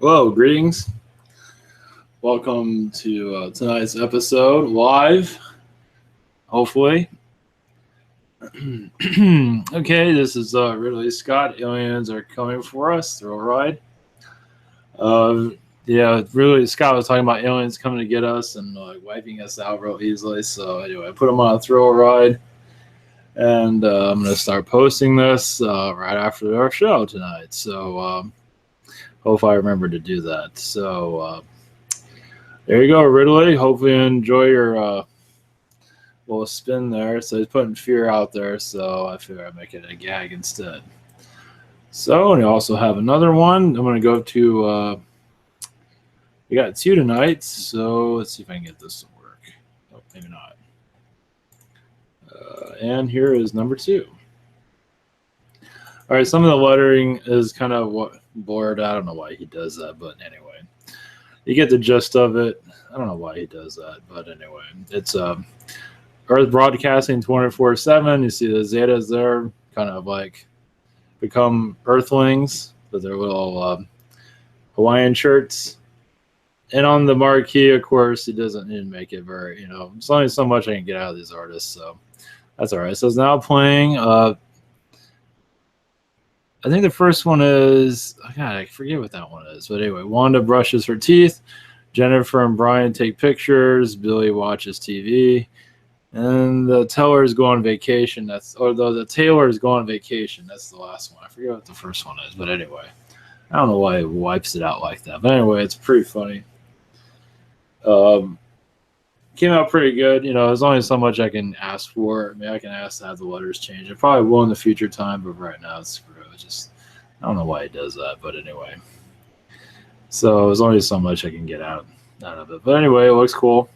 Hello, greetings. Welcome to tonight's episode live, hopefully. Okay, this is Ridley Scott. Aliens are coming for us. Thrill ride. Ridley Scott was talking about aliens coming to get us and wiping us out real easily. So anyway, I put them on a thrill ride, and I'm going to start posting this right after our show tonight. So hope I remember to do that. So there you go, Ridley. Hopefully you enjoy your little spin there. So he's putting fear out there, so I figure I'd make it a gag instead. So, and you also have another one. I'm going to go to, we got two tonight, so let's see if I can get this to work. Oh, maybe not. And here is number 2. All right, some of the lettering is kind of blurred. I don't know why he does that, but anyway, you get the gist of it. I don't know why he does that, but anyway, it's Earth broadcasting 24/7. You see the Zetas there, kind of like become Earthlings with their little Hawaiian shirts. And on the marquee, of course, he doesn't need to make it very, it's only so much I can get out of these artists, so that's all right. So it's now playing. I think the first one is, I forget what that one is. But anyway, Wanda brushes her teeth. Jennifer and Brian take pictures. Billy watches TV. And the tellers go on vacation. The tailors go on vacation. That's the last one. I forget what the first one is. But anyway, I don't know why it wipes it out like that. But anyway, it's pretty funny. Came out pretty good. There's only so much I can ask for. I mean, I can ask to have the letters changed. I probably will in the future time, but right now it's screw. I don't know why he does that, but anyway. So there's only so much I can get out of it. But anyway, it looks cool.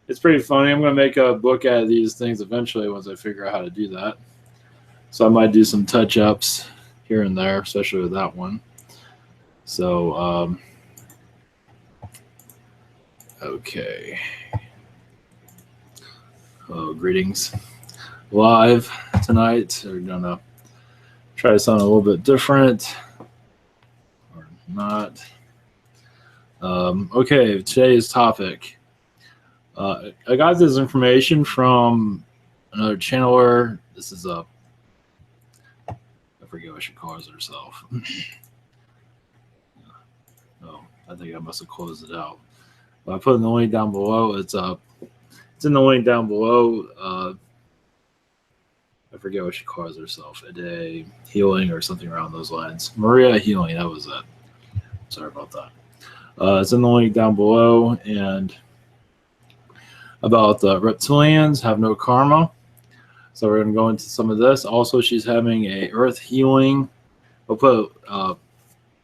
It's pretty funny. I'm going to make a book out of these things eventually once I figure out how to do that. So I might do some touch-ups here and there, especially with that one. So, okay. Oh, greetings. Live tonight. We're going to try something a little bit different. Or not. Okay, today's topic. I got this information from another channeler. This is I forget what she calls herself. Oh, I think I must have closed it out. But I put in the link down below. It's in the link down below. I forget what she calls herself. A day healing or something around those lines. Maria Healing, that was it. Sorry about that. It's in the link down below, and about the reptilians have no karma. So we're going to go into some of this. Also, she's having a earth healing. We'll put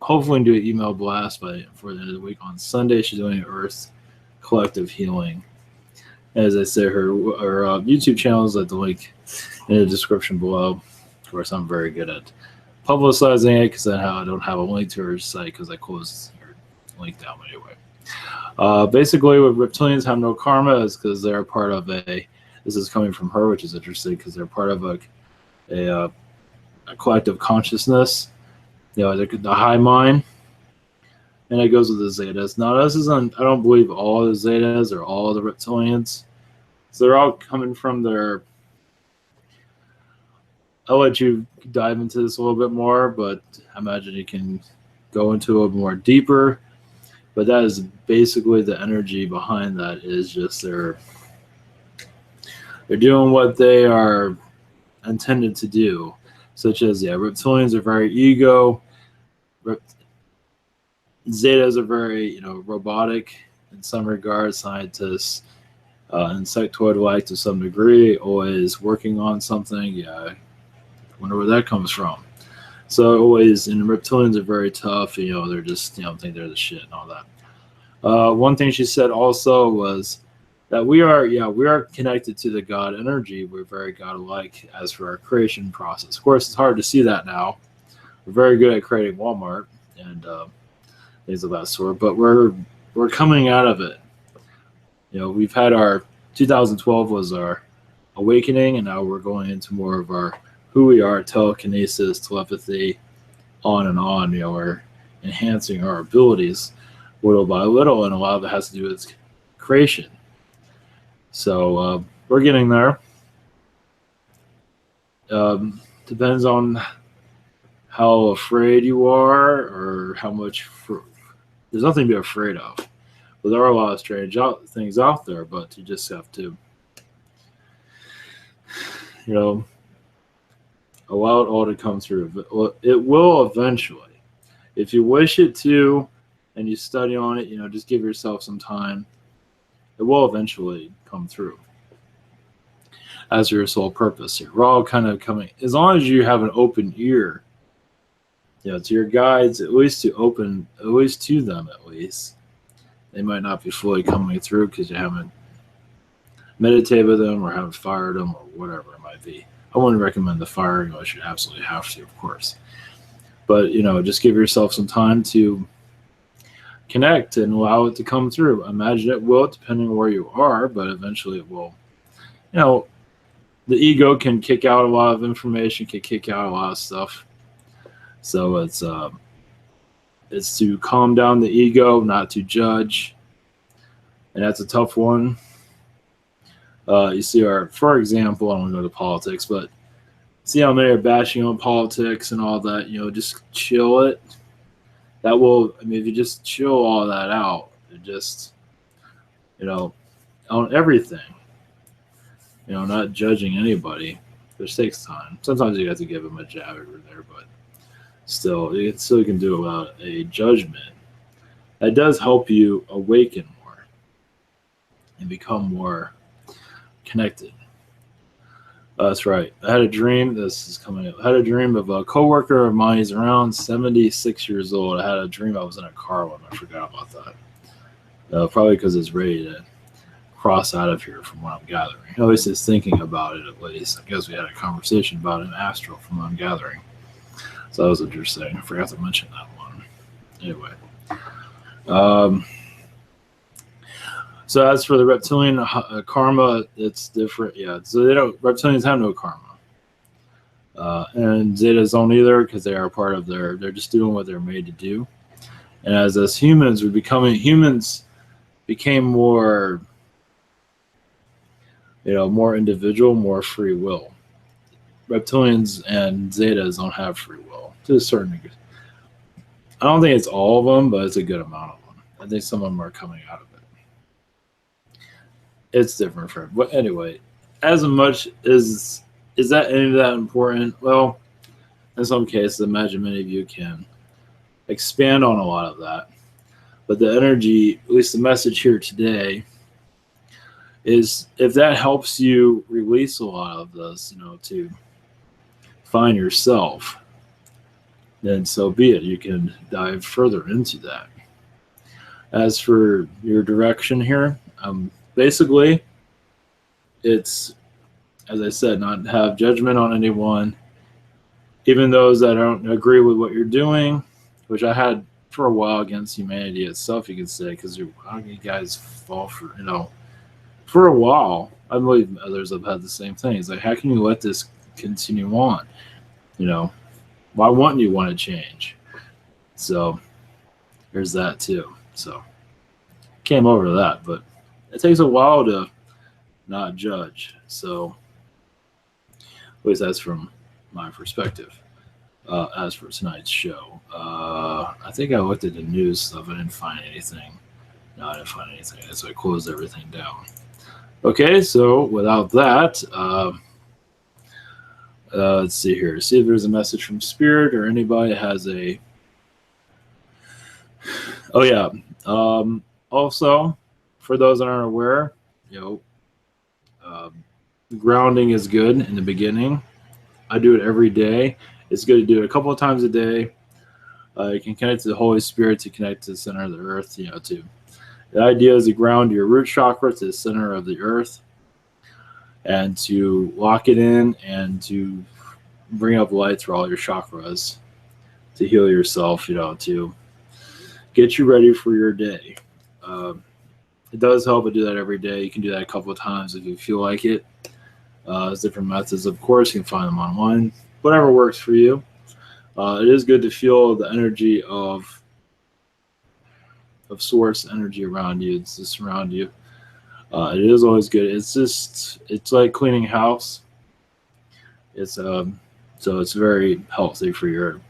hopefully do an email blast for the end of the week. On Sunday, she's doing an earth collective healing. As I say, her YouTube channel is at the link in the description below. Of course, I'm very good at publicizing it because I don't have a link to her site because I closed her link down anyway. Basically, what reptilians have no karma is because they're part of this is coming from her, which is interesting because they're part of a collective consciousness, the high mind, and it goes with the Zetas. Now, I don't believe all the Zetas or all the reptilians. So they're all coming from their. I'll let you dive into this a little bit more, but I imagine you can go into it more deeper. But that is basically the energy behind that is just they're doing what they are intended to do, such as reptilians are very ego. Zetas are very robotic in some regards. Scientists, insectoid-like to some degree, always working on something. Yeah, I wonder where that comes from. So always, and reptilians are very tough. They're just think they're the shit and all that. One thing she said also was that we are connected to the God energy. We're very God-like as for our creation process. Of course, it's hard to see that now. We're very good at creating Walmart and things of that sort, but we're coming out of it. We've had our 2012 was our awakening, and now we're going into more of our who we are, telekinesis, telepathy, on and on. We're enhancing our abilities little by little, and a lot of it has to do with creation. So we're getting there. Depends on how afraid you are or how much. There's nothing to be afraid of. But there are a lot of strange things out there, but you just have to, allow it all to come through. It will eventually. If you wish it to, and you study on it, just give yourself some time. It will eventually come through. As your sole purpose here, we're all kind of coming. As long as you have an open ear, to your guides, at least to them, at least. They might not be fully coming through because you haven't meditated with them or haven't fired them or whatever it might be. I wouldn't recommend the firing unless you absolutely have to, of course. But, just give yourself some time to connect and allow it to come through. Imagine it will, depending on where you are, but eventually it will. The ego can kick out a lot of information, can kick out a lot of stuff. So it's to calm down the ego, not to judge. And that's a tough one. You see for example, I don't want to go to politics, but see how many are bashing on politics and all that, just chill it. That will, if you just chill all that out, it just, on everything, not judging anybody. This takes time. Sometimes you have to give them a jab over there, but still, you can do it without a judgment. That does help you awaken more and become more connected. That's right. I had a dream. This is coming up. I had a dream of a coworker of mine. He's around 76 years old. I had a dream I was in a car with him. I forgot about that. Probably because it's ready to cross out of here from what I'm gathering. At least is thinking about it, at least. I guess we had a conversation about an astral from what I'm gathering. So that was interesting. I forgot to mention that one. Anyway. So as for the reptilian karma, it's different. Yeah. So reptilians have no karma. And Zetas don't either because they are part of they're just doing what they're made to do. And as humans, humans became more, more individual, more free will. Reptilians and Zetas don't have free will to a certain degree. I don't think it's all of them, but it's a good amount of them. I think some of them are coming out of it. It's different for, but anyway, as much is that any of that important? Well, in some cases, imagine many of you can expand on a lot of that. But the energy, at least the message here today, is if that helps you release a lot of this, to find yourself, then so be it. You can dive further into that. As for your direction here, basically, it's, as I said, not have judgment on anyone, even those that don't agree with what you're doing, which I had for a while against humanity itself, you could say, because you guys fall for, for a while. I believe others have had the same thing. It's like, how can you let this continue on? Why wouldn't you want to change? So there's that too. So came over that, but it takes a while to not judge. So at least that's from my perspective. As for tonight's show, I think I looked at the news stuff. I didn't find anything. No, I didn't find anything. So I closed everything down. Okay, so without that, let's see here. See if there's a message from Spirit or anybody has a. Oh yeah. Also, for those that aren't aware, grounding is good in the beginning. I do it every day. It's good to do it a couple of times a day. You can connect to the Holy Spirit to connect to the center of the earth. The idea is to ground your root chakra to the center of the earth and to lock it in and to bring up light through all your chakras to heal yourself, to get you ready for your day. It does help to do that every day. You can do that a couple of times if you feel like it. There's different methods, of course. You can find them online. Whatever works for you. It is good to feel the energy of of source energy around you. It's just around you. It is always good. It's like cleaning house. It's so it's very healthy for your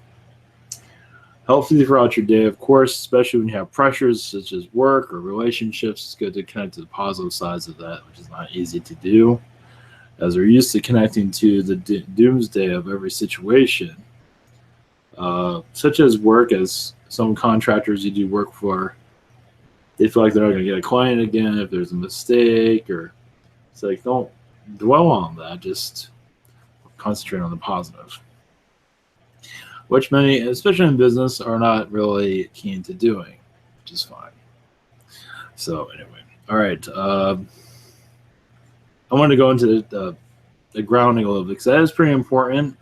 healthy throughout your day, of course, especially when you have pressures such as work or relationships. It's good to connect to the positive sides of that, which is not easy to do, as we're used to connecting to the doomsday of every situation, such as work. As some contractors you do work for, they feel like they're not going to get a client again if there's a mistake, or it's like, don't dwell on that. Just concentrate on the positive, which many, especially in business, are not really keen to doing, which is fine. So anyway, all right. I want to go into the grounding a little bit, because that is pretty important.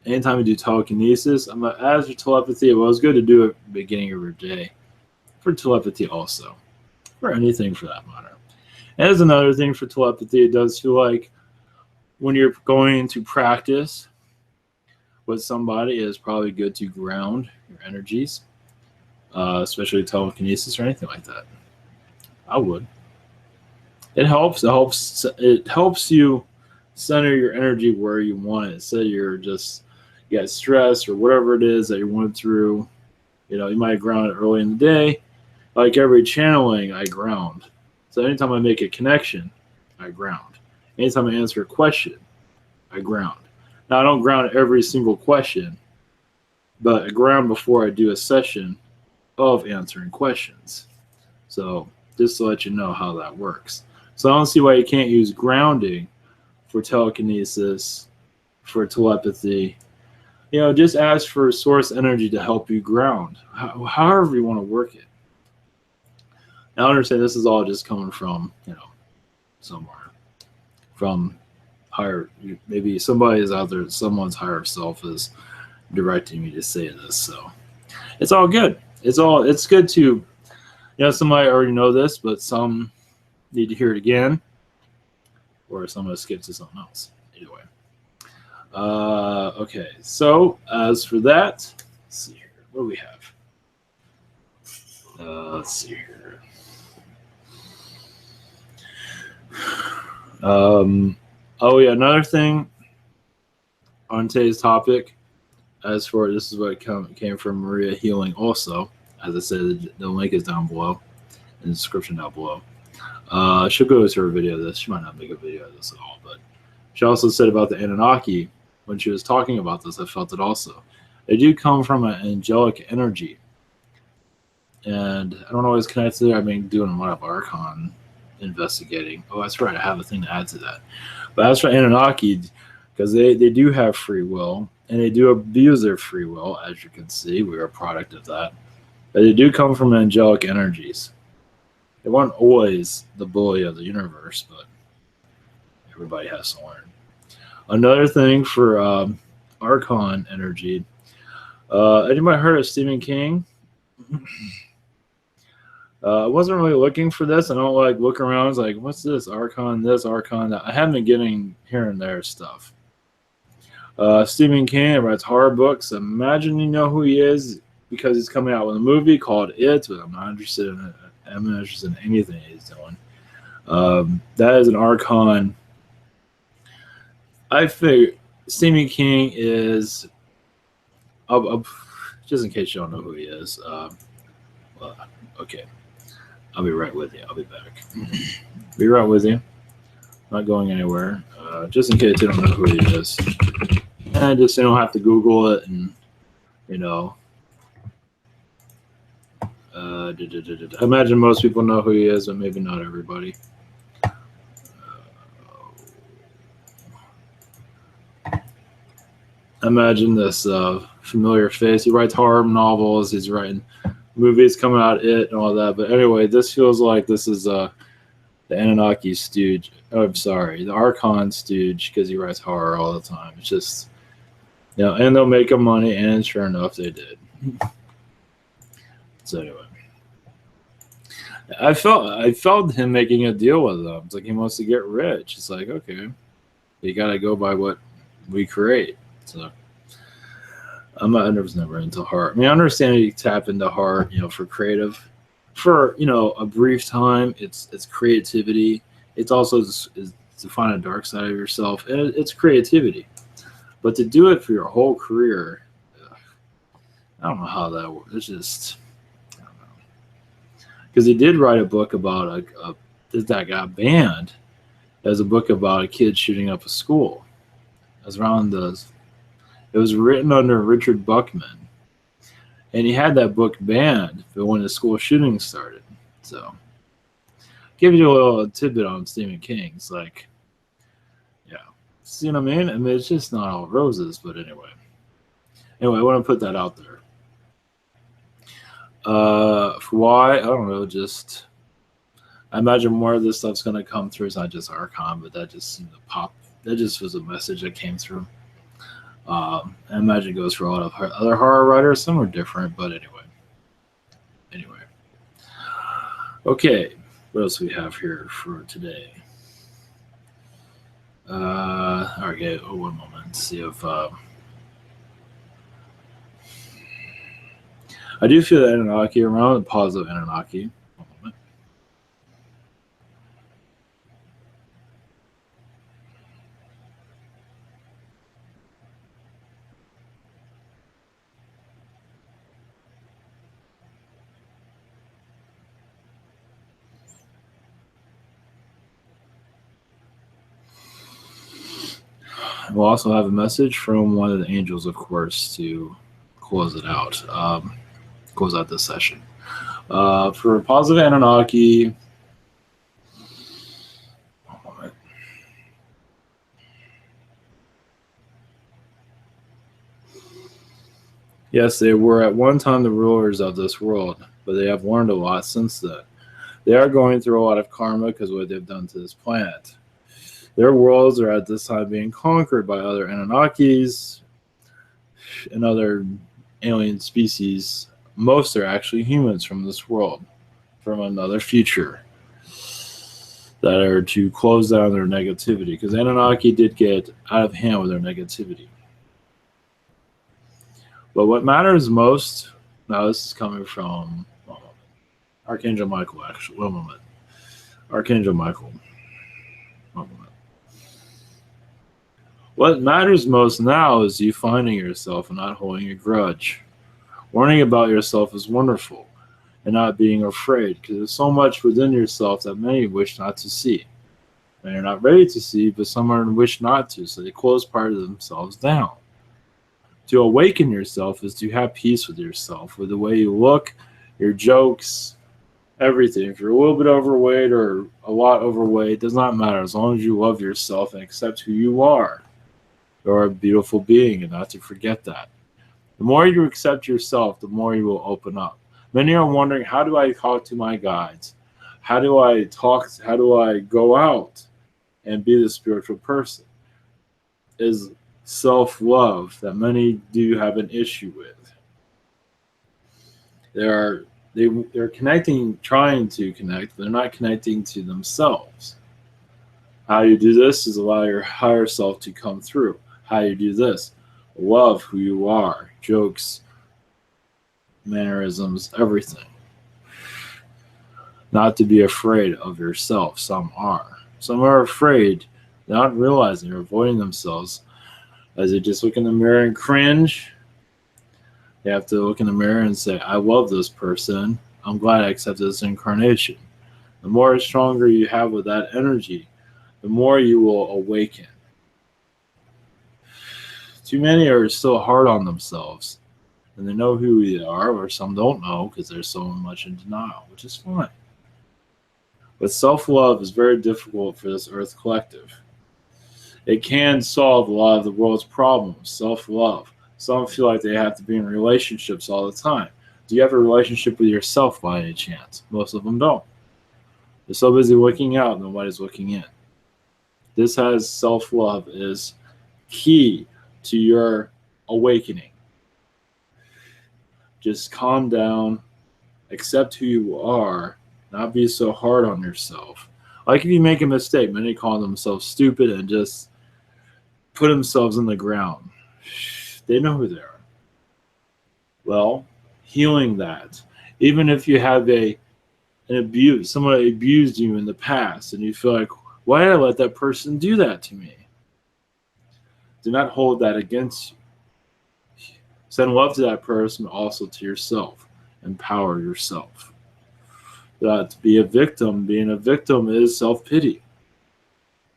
Anytime you do telekinesis, as your telepathy, well, it's good to do it at the beginning of your day for telepathy also, for anything for that matter. And as another thing for telepathy, it does feel like when you're going to practice with somebody, it is probably good to ground your energies, especially telekinesis or anything like that. I would. It helps. It helps you center your energy where you want it. Say you got stress or whatever it is that you're going through. You know, you might ground it early in the day. Like every channeling, I ground. So anytime I make a connection, I ground. Anytime I answer a question, I ground. Now, I don't ground every single question, but I ground before I do a session of answering questions. So just to let you know how that works. So I don't see why you can't use grounding for telekinesis, for telepathy. You know, just ask for source energy to help you ground, however you want to work it. Now, I understand this is all just coming from, somewhere. From higher, maybe somebody is out there, someone's higher self is directing me to say this. So it's all good. It's good to, somebody already know this, but some need to hear it again, or some of us skip to something else. Either way. Okay, so as for that, let's see here. What do we have? Let's see here. Oh yeah, another thing on today's topic, as for this is what came from Maria Healing also. As I said, the link is down below, in the description down below. She'll go to her video of this. She might not make a video of this at all, but she also said about the Anunnaki, when she was talking about this, I felt it also. They do come from an angelic energy. And I don't always connect to it. I've been doing a lot of archon investigating. Oh, that's right. I have a thing to add to that. But as for Anunnaki, because they do have free will, and they do abuse their free will, as you can see. We are a product of that. But they do come from angelic energies. They weren't always the bully of the universe, but everybody has to learn. Another thing for archon energy, anybody heard of Stephen King? I wasn't really looking for this. I don't look around. It's like, what's this? Archon, this, archon, that. I haven't been getting here and there stuff. Stephen King writes horror books. Imagine you know who he is because he's coming out with a movie called It, but I'm not interested in it. I'm not interested in anything he's doing. That is an archon. I figure Stephen King is, just in case you don't know who he is. Okay. I'll be right with you. I'll be back. Be right with you. Not going anywhere. Just in case you don't know who he is. And just you don't have to Google it and, I imagine most people know who he is, but maybe not everybody. Imagine this familiar face. He writes horror novels. He's writing movies coming out, It, and all that. But anyway, this feels like this is the Anunnaki stooge. Oh, I'm sorry, the Archon stooge, because he writes horror all the time. It's just, and they'll make him money, and sure enough, they did. So anyway, I felt him making a deal with them. It's like he wants to get rich. It's like, okay, you got to go by what we create. So I was never into heart. I mean, I understand you tap into heart, for creative, for a brief time. It's creativity. It's also is to find a dark side of yourself, and it's creativity. But to do it for your whole career, I don't know how that works. It's just, I don't know. Because he did write a book about that got banned. It was a book about a kid shooting up a school. It was it was written under Richard Buckman, and he had that book banned for when the school shooting started. So, give you a little tidbit on Stephen King. It's like, yeah, see what I mean? I mean, it's just not all roses, but anyway. Anyway, I want to put that out there. For why? I don't know. Just, I imagine more of this stuff's going to come through. It's not just Archon, but that just seemed to pop. That just was a message that came through. I imagine it goes for a lot of other horror writers. Some are different, but anyway. Okay, what else we have here for today? Okay, one moment. Let's see if I do feel the Anunnaki around, the positive Anunnaki. One moment. We'll also have a message from one of the angels, of course, to close it out. Close out this session. For positive Anunnaki, one moment. Yes, they were at one time the rulers of this world, but they have learned a lot since then. They are going through a lot of karma because of what they've done to this planet. Their worlds are at this time being conquered by other Anunnakis and other alien species. Most are actually humans from this world, from another future, that are to close down their negativity, because Anunnaki did get out of hand with their negativity. But what matters most, now this is coming from Archangel Michael, actually. One moment. Archangel Michael. One moment. What matters most now is you finding yourself and not holding a grudge. Learning about yourself is wonderful, and not being afraid, because there's so much within yourself that many wish not to see. And you're not ready to see, but some wish not to, so they close part of themselves down. To awaken yourself is to have peace with yourself, with the way you look, your jokes, everything. If you're a little bit overweight or a lot overweight, it does not matter, as long as you love yourself and accept who you are. You're a beautiful being, and not to forget that. The more you accept yourself, the more you will open up. Many are wondering, how do I talk to my guides? How do I talk? How do I go out and be the spiritual person? Is self-love that many do have an issue with. They're connecting, trying to connect, but they're not connecting to themselves. How you do this is allow your higher self to come through. How you do this, love who you are, jokes, mannerisms, everything. Not to be afraid of yourself. Some are. Some are afraid, not realizing they're avoiding themselves, as they just look in the mirror and cringe. They have to look in the mirror and say, I love this person. I'm glad I accepted this incarnation. The more stronger you have with that energy, the more you will awaken. Too many are still hard on themselves, and they know who they are, or some don't know because they're so much in denial, which is fine. But self-love is very difficult for this Earth collective. It can solve a lot of the world's problems, self-love. Some feel like they have to be in relationships all the time. Do you have a relationship with yourself by any chance? Most of them don't. They're so busy looking out, nobody's looking in. This has self-love is key to your awakening. Just calm down, accept who you are, not be so hard on yourself. Like if you make a mistake, many call themselves stupid and just put themselves in the ground. They know who they are. Well, healing that. Even if you have a and abuse. Somebody abused you in the past, and you feel like, why did I let that person do that to me? Do not hold that against you. Send love to that person, also to yourself. Empower yourself. To be a victim, being a victim is self-pity.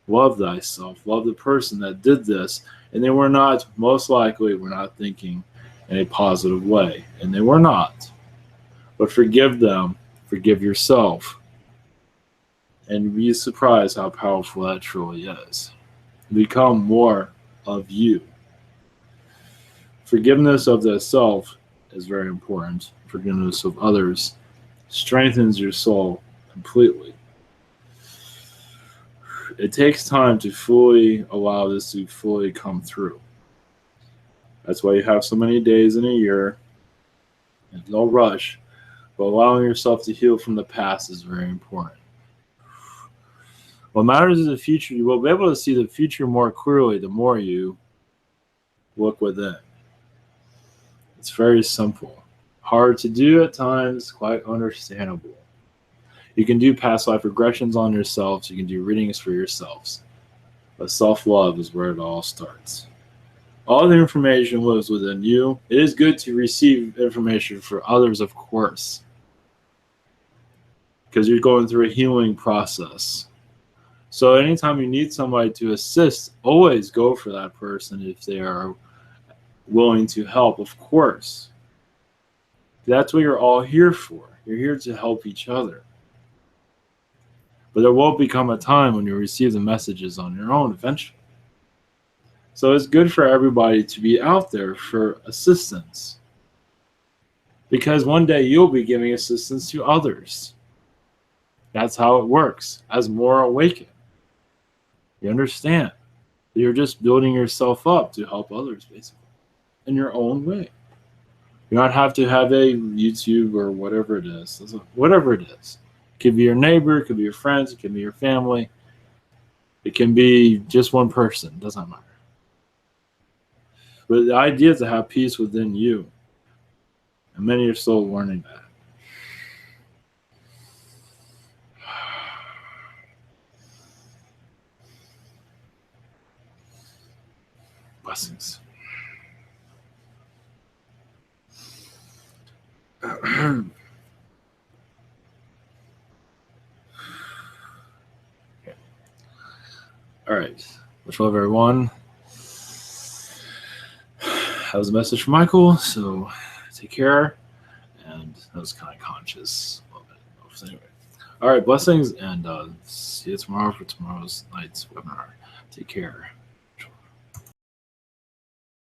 Love thyself. Love the person that did this. And they were not, most likely, were not thinking in a positive way. And they were not. But forgive them. Forgive yourself. And be surprised how powerful that truly is. Become more of you. Forgiveness of the self is very important. Forgiveness of others strengthens your soul completely. It takes time to fully allow this to fully come through. That's why you have so many days in a year. There's no rush, but allowing yourself to heal from the past is very important. What matters is the future. You will be able to see the future more clearly the more you look within. It's very simple. Hard to do at times, quite understandable. You can do past life regressions on yourselves. You can do readings for yourselves. But self-love is where it all starts. All the information lives within you. It is good to receive information for others, of course, because you're going through a healing process. So anytime you need somebody to assist, always go for that person if they are willing to help, of course. That's what you're all here for. You're here to help each other. But there will become a time when you receive the messages on your own eventually. So it's good for everybody to be out there for assistance. Because one day you'll be giving assistance to others. That's how it works, as more awaken. You understand? You're just building yourself up to help others, basically, in your own way. You don't have to have a YouTube or whatever it is. Whatever it is. It could be your neighbor, it could be your friends, it could be your family. It can be just one person. It doesn't matter. But the idea is to have peace within you. And many are still learning that. Blessings. Okay. All right. Much love, everyone. That was a message from Michael, so take care. And that was kind of conscious a little bit. Anyway. All right, blessings, and see you tomorrow for tomorrow's night's webinar. Take care.